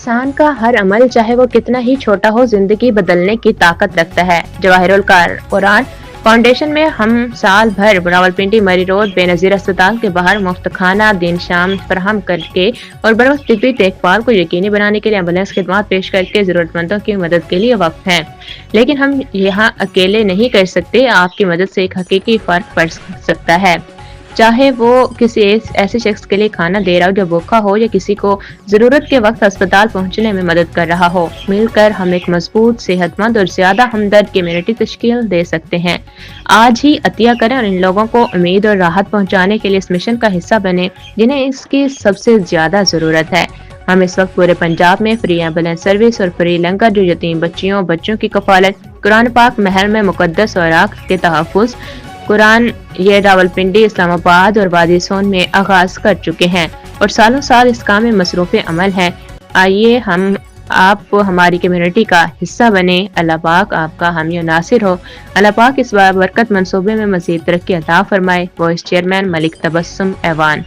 انسان کا ہر عمل چاہے وہ کتنا ہی چھوٹا ہو زندگی بدلنے کی طاقت رکھتا ہے۔ جواہر القرآن فاؤنڈیشن میں ہم سال بھر راولپنڈی مری روڈ بے نظیر اسپتال کے باہر مفت کھانا دن شام فراہم کر کے اور بروقت طبی دیکھ بھال کو یقینی بنانے کے لیے ایمبولینس خدمات پیش کر کے ضرورت مندوں کی مدد کے لیے وقف ہیں۔ لیکن ہم یہاں اکیلے نہیں کر سکتے، آپ کی مدد سے ایک حقیقی فرق پڑ سکتا ہے، چاہے وہ کسی ایسے شخص کے لیے کھانا دے رہا ہو جو بھوکا ہو یا کسی کو ضرورت کے وقت اسپتال پہنچنے میں مدد کر رہا ہو۔ مل کر ہم ایک مضبوط، صحت مند اور زیادہ ہمدرد کمیونٹی تشکیل دے سکتے ہیں۔ آج ہی عطیہ کریں اور ان لوگوں کو امید اور راحت پہنچانے کے لیے اس مشن کا حصہ بنیں جنہیں اس کی سب سے زیادہ ضرورت ہے۔ ہم اس وقت پورے پنجاب میں فری ایمبولینس سروس اور فری لنگر جو یتیم بچوں کی کفالت، قرآن پاک محل میں مقدس اوراق کے تحفظ، قرآن یہ راولپنڈی، اسلام آباد اور وادی سون میں آغاز کر چکے ہیں اور سالوں سال اس کام میں مصروف عمل ہیں۔ آئیے آپ ہماری کمیونٹی کا حصہ بنیں۔ اللہ پاک آپ کا حامی و ناصر ہو۔ اللہ پاک اس بابرکت منصوبے میں مزید ترقی عطا فرمائے۔ وائس چیئرمین ملک تبسم ایوان۔